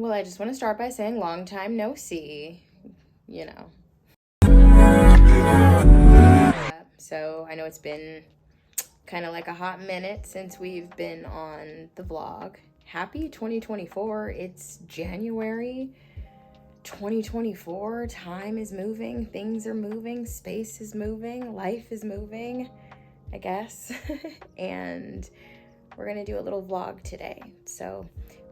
Well, I just want to start by saying long time no see, you know. So I know it's been kind of like a hot minute since we've been on the vlog. Happy 2024. It's January 2024. Time is moving, things are moving, space is moving, life is moving, I guess. And we're gonna do a little vlog today. So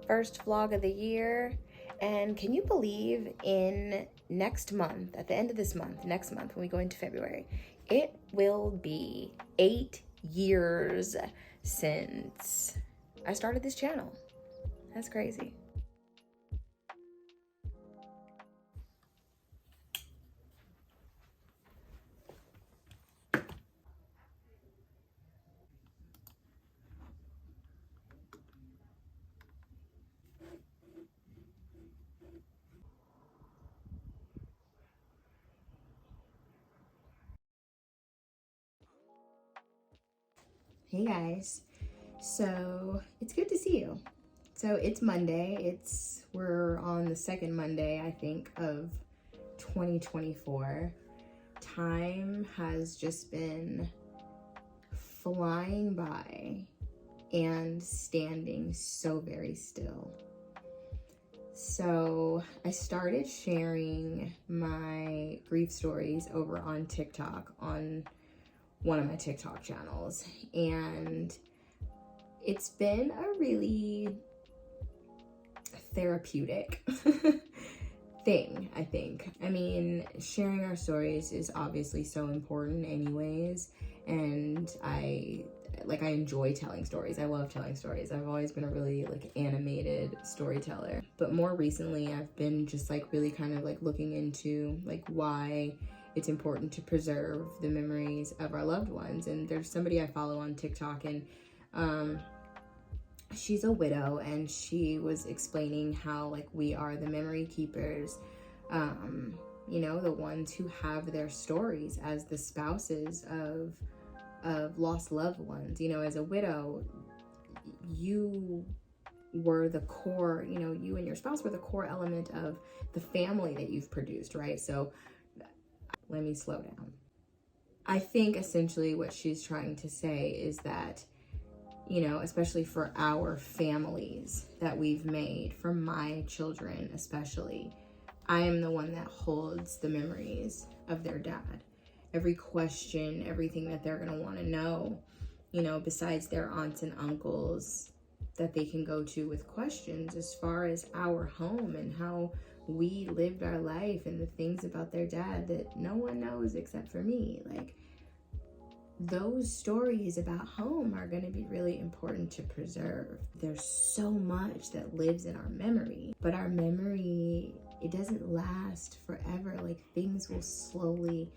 first vlog of the year. And can you believe in next month, at the end of this month, next month when we go into February, it will be 8 years since I started this channel. That's crazy. Hey guys, so it's good to see you. So it's Monday, we're on the second Monday, I think, of 2024. Time has just been flying by and standing so very still. So I started sharing my grief stories over on TikTok, on one of my TikTok channels, and it's been a really therapeutic thing, I think. I mean, sharing our stories is obviously so important anyways, and I enjoy telling stories. I love telling stories. I've always been a really animated storyteller, but more recently I've been just really kind of looking into why it's important to preserve the memories of our loved ones. And there's somebody I follow on TikTok, and she's a widow, and she was explaining how we are the memory keepers, you know, the ones who have their stories as the spouses of lost loved ones. You know, as a widow, you were the core, you know, you and your spouse were the core element of the family that you've produced, right? So let me slow down. I think essentially what she's trying to say is that, you know, especially for our families that we've made, for my children especially, I am the one that holds the memories of their dad. Every question, everything that they're gonna wanna know, you know, besides their aunts and uncles that they can go to with questions as far as our home and how we lived our life and the things about their dad that no one knows except for me. Those stories about home are going to be really important to preserve. There's so much that lives in our memory, but our memory, it doesn't last forever. Things will slowly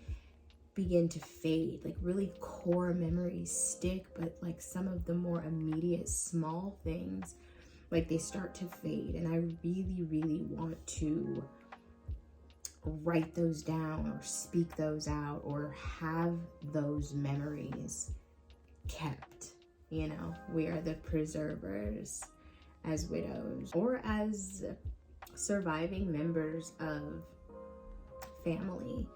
begin to fade. Really core memories stick, but some of the more immediate small things, they start to fade. And I really, really want to write those down or speak those out or have those memories kept. You know, we are the preservers as widows or as surviving members of family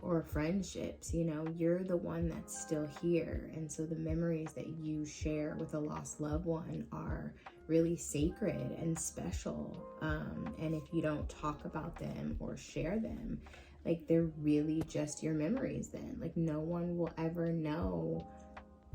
or friendships. You know, you're the one that's still here, and so the memories that you share with a lost loved one are really sacred and special, and if you don't talk about them or share them, they're really just your memories then. No one will ever know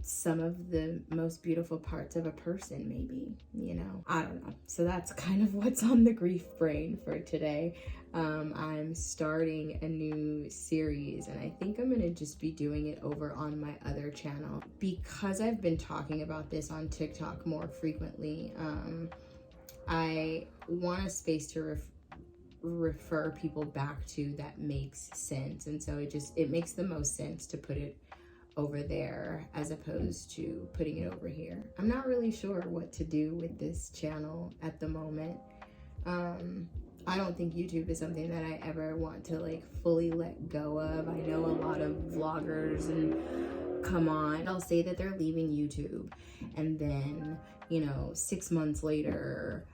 some of the most beautiful parts of a person, maybe, you know, I don't know. So that's kind of what's on the grief brain for today. I'm starting a new series, and I think I'm gonna just be doing it over on my other channel because I've been talking about this on TikTok more frequently. I want a space to refer people back to that makes sense, and so it makes the most sense to put it over there as opposed to putting it over here. I'm not really sure what to do with this channel at the moment. I don't think YouTube is something that I ever want to fully let go of. I know a lot of vloggers and come on, they'll say that they're leaving YouTube, and then, you know, 6 months later,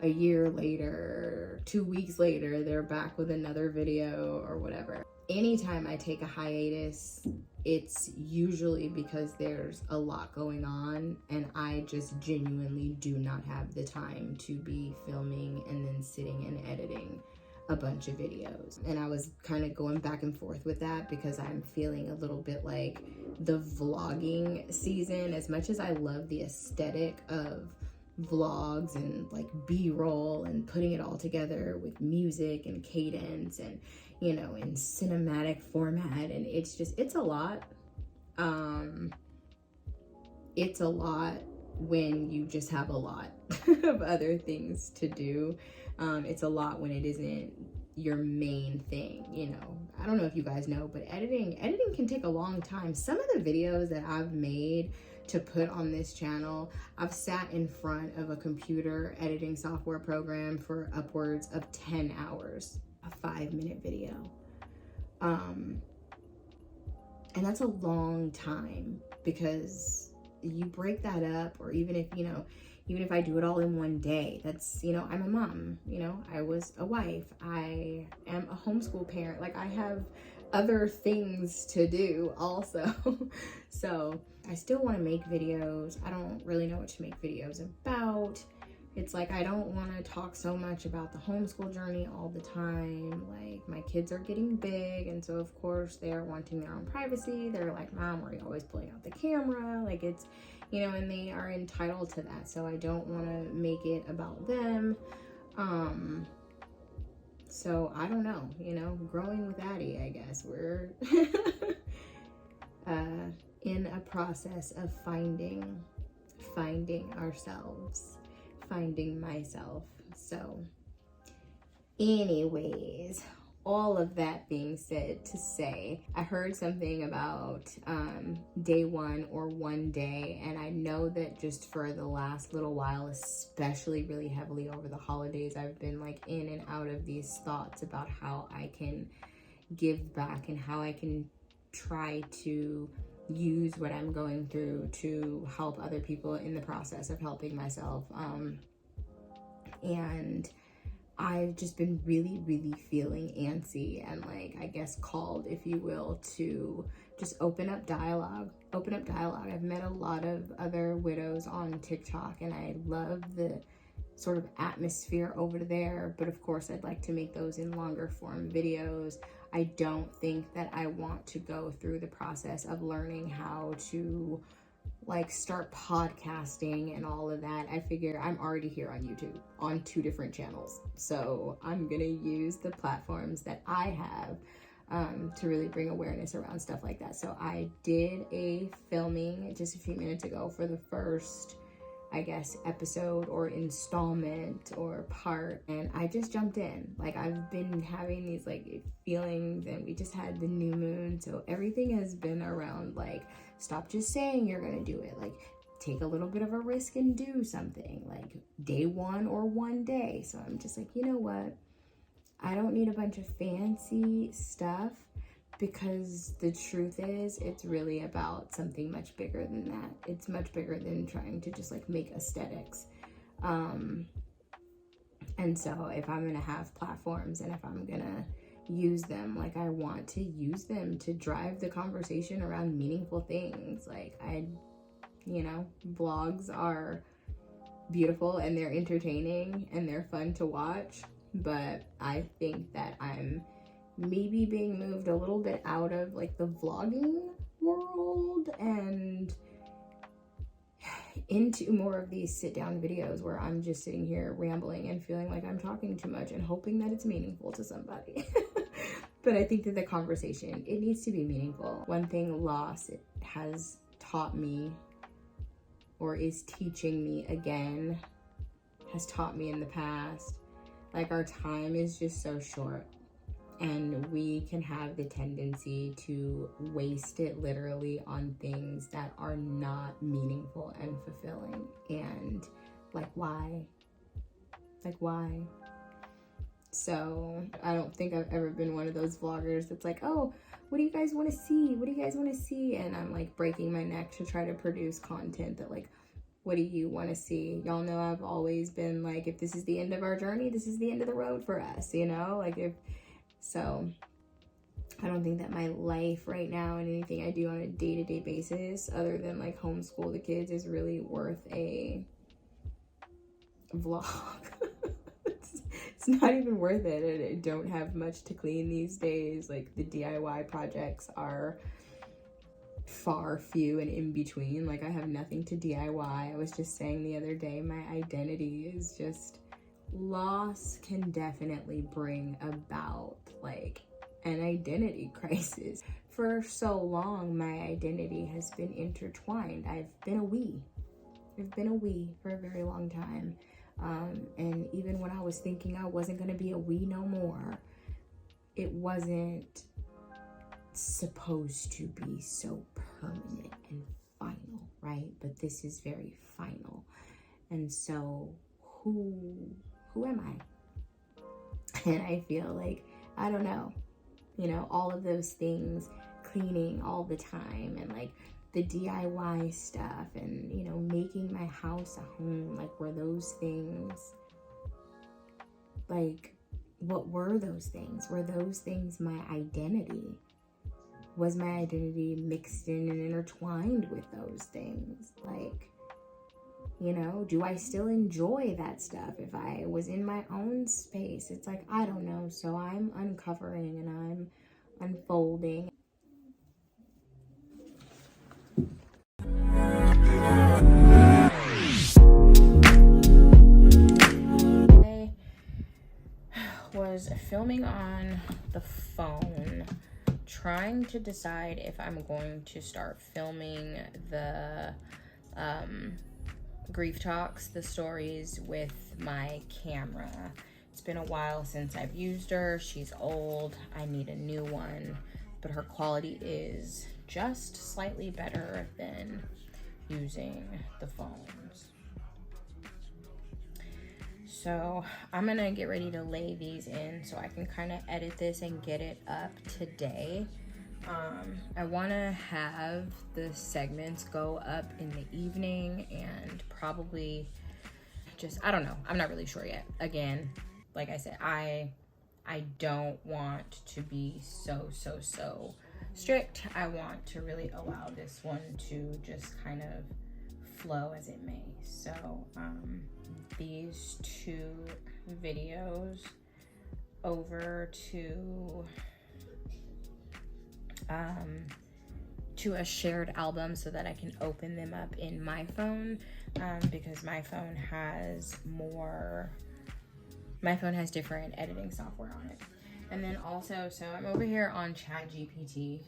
a year later, 2 weeks later, they're back with another video or whatever. Anytime I take a hiatus, it's usually because there's a lot going on and I just genuinely do not have the time to be filming and then sitting and editing a bunch of videos. And I was kind of going back and forth with that because I'm feeling a little bit like the vlogging season, as much as I love the aesthetic of vlogs and like B-roll and putting it all together with music and cadence and, you know, in cinematic format, and it's a lot. It's a lot when you just have a lot of other things to do. It's a lot when it isn't your main thing, you know. I don't know if you guys know, but editing can take a long time. Some of the videos that I've made to put on this channel, I've sat in front of a computer editing software program for upwards of 10 hours, a 5-minute video. And that's a long time, because you break that up, or even if I do it all in one day, that's, you know, I'm a mom, you know, I was a wife, I am a homeschool parent, like I have other things to do also. So I still want to make videos. I don't really know what to make videos about. It's like, I don't want to talk so much about the homeschool journey all the time. Like, my kids are getting big, and so of course they are wanting their own privacy. They're like, Mom, why are you always pulling out the camera? Like, it's, you know, and they are entitled to that. So I don't want to make it about them. So I don't know, you know, growing with Addie, I guess. We're in a process of finding ourselves, finding myself. So anyways, all of that being said to say, I heard something about day one or one day, and I know that just for the last little while, especially really heavily over the holidays, I've been like in and out of these thoughts about how I can give back and how I can try to use what I'm going through to help other people in the process of helping myself. And I've just been really, really feeling antsy and, like, I guess called, if you will, to just open up dialogue. I've met a lot of other widows on TikTok, and I love the sort of atmosphere over there, but of course I'd like to make those in longer form videos. I don't think that I want to go through the process of learning how to like start podcasting and all of that. I figure I'm already here on YouTube on 2 different channels, so I'm gonna use the platforms that I have to really bring awareness around stuff like that. So I did a filming just a few minutes ago for the first, I guess, episode or installment or part, and I just jumped in. Like, I've been having these like feelings, and we just had the new moon, so everything has been around like, stop just saying you're gonna do it, like take a little bit of a risk and do something, like day one or one day. So I'm just like, you know what, I don't need a bunch of fancy stuff, because the truth is, it's really about something much bigger than that. It's much bigger than trying to just like make aesthetics. And so if I'm gonna have platforms, and if I'm gonna use them, like, I want to use them to drive the conversation around meaningful things. Like, you know, vlogs are beautiful and they're entertaining and they're fun to watch, but I think that I'm maybe being moved a little bit out of like the vlogging world and into more of these sit down videos where I'm just sitting here rambling and feeling like I'm talking too much and hoping that it's meaningful to somebody. But I think that the conversation, it needs to be meaningful. One thing loss has taught me, or is teaching me again, has taught me in the past, like, our time is just so short, and we can have the tendency to waste it literally on things that are not meaningful and fulfilling. And like, why? Like, why? So I don't think I've ever been one of those vloggers that's like, oh, what do you guys want to see? What do you guys want to see? And I'm like breaking my neck to try to produce content that like What do you want to see? Y'all know I've always been like, if this is the end of our journey, this is the end of the road for us, you know? Like, if so, I don't think that my life right now and anything I do on a day-to-day basis, other than like homeschool the kids, is really worth a vlog. It's not even worth it. I don't have much to clean these days. Like, the DIY projects are far few and in between. Like, I have nothing to DIY. I was just saying the other day, my identity is just, loss can definitely bring about like an identity crisis. For so long, my identity has been intertwined. I've been a we for a very long time. And even when I was thinking I wasn't gonna be a we no more, it wasn't supposed to be so permanent and final, right? But this is very final. And so who am I? And I feel like, I don't know, you know, all of those things, cleaning all the time, and like the DIY stuff, and, you know, making my house a home, like, were those things, like, what were those things? Were those things my identity? Was my identity mixed in and intertwined with those things? Like, you know, do I still enjoy that stuff if I was in my own space? It's like, I don't know. So I'm uncovering and I'm unfolding. I was filming on the phone, trying to decide if I'm going to start filming the grief talks, the stories, with my camera. It's been a while since I've used her. She's old. I need a new one, but her quality is just slightly better than using the phones. So I'm gonna get ready to lay these in so I can kind of edit this and get it up today. I want to have the segments go up in the evening, and probably just, I don't know, I'm not really sure yet. Again, like I said, I don't want to be so strict. I want to really allow this one to just kind of flow as it may. So these two videos over to a shared album so that I can open them up in my phone, because my phone has different editing software on it. And then also, so I'm over here on ChatGPT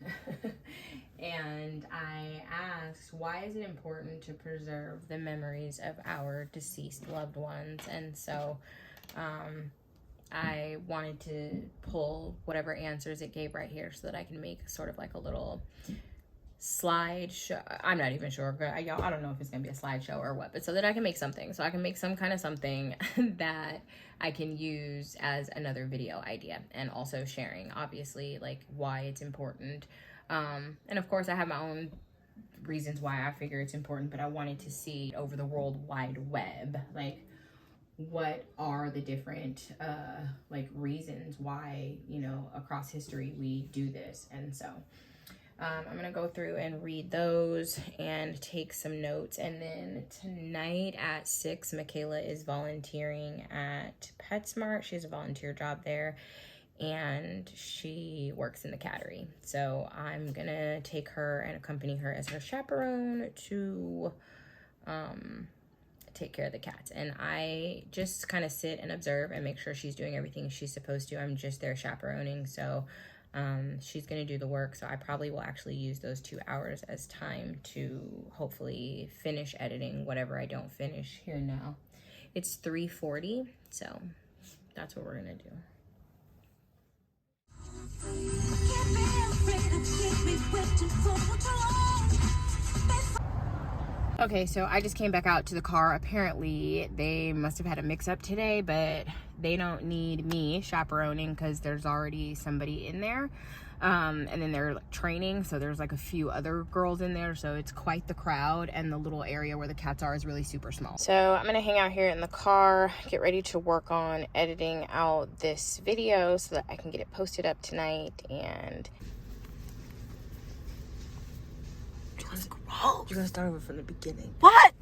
and I asked, why is it important to preserve the memories of our deceased loved ones? And so I wanted to pull whatever answers it gave right here so that I can make sort of like a little slideshow. I'm not even sure. I don't know if it's gonna be a slideshow or what, but so that I can make something. So I can make some kind of something that I can use as another video idea, and also sharing, obviously, like why it's important. And of course I have my own reasons why I figure it's important, but I wanted to see over the World Wide Web, like, what are the different like reasons why, you know, across history we do this. And so I'm gonna go through and read those and take some notes. And then tonight at 6, Michaela is volunteering at PetSmart. She has a volunteer job there, and she works in the cattery. So I'm gonna take her and accompany her as her chaperone to take care of the cats. And I just kind of sit and observe and make sure she's doing everything she's supposed to. I'm just there chaperoning, so she's gonna do the work. So I probably will actually use those 2 hours as time to hopefully finish editing whatever I don't finish here now. It's 3:40, so that's what we're gonna do. Okay, so I just came back out to the car. Apparently, they must have had a mix-up today, but they don't need me chaperoning because there's already somebody in there. And then they're like, training, so there's like a few other girls in there, so it's quite the crowd, and the little area where the cats are is really super small. So I'm gonna hang out here in the car, get ready to work on editing out this video so that I can get it posted up tonight. And You're gonna start over from the beginning. What?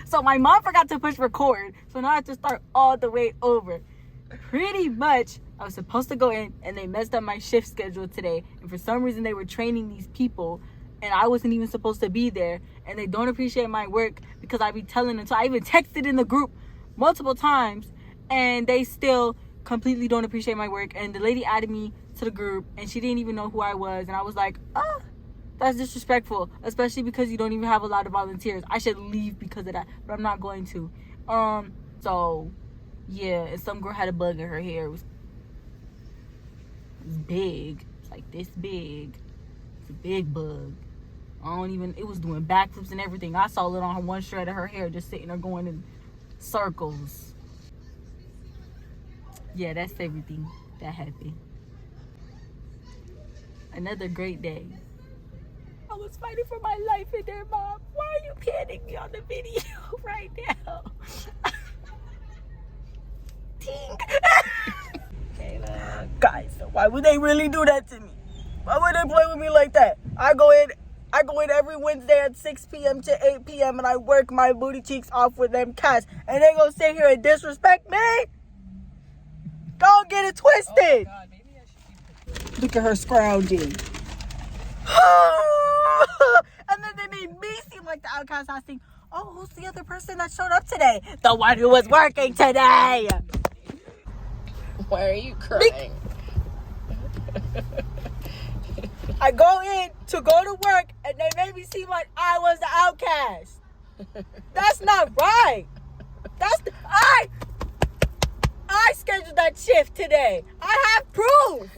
So my mom forgot to push record, so now I have to start all the way over. Pretty much, I was supposed to go in, and they messed up my shift schedule today. And for some reason, they were training these people, and I wasn't even supposed to be there. And they don't appreciate my work because I be telling them. So I even texted in the group multiple times, and they still completely don't appreciate my work. And the lady added me to the group, and she didn't even know who I was. And I was like, that's disrespectful, especially because you don't even have a lot of volunteers. I should leave because of that, but I'm not going to. So yeah, and some girl had a bug in her hair. It was big. It's like this big. It's a big bug. It was doing backflips and everything. I saw it on her one shred of her hair, just sitting there going in circles. Yeah, that's everything that happened. Another great day. I was fighting for my life in there, Mom. Why are you panning me on the video right now? Ting. Guys, why would they really do that to me? Why would they play with me like that? I go in every Wednesday at 6 p.m. to 8 p.m. and I work my booty cheeks off with them cats. And they gonna sit here and disrespect me? Don't get it twisted. Oh God, maybe I should look at her scrounging. And then they made me seem like the outcast, asking, oh, who's the other person that showed up today? The one who was working today. Why are you crying? I go in to go to work, and they made me seem like I was the outcast. That's not right. I scheduled that shift today. I have proof.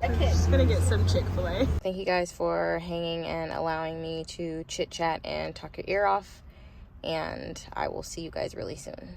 I'm just gonna get some Chick-fil-A. Thank you guys for hanging and allowing me to chit chat and talk your ear off, and I will see you guys really soon.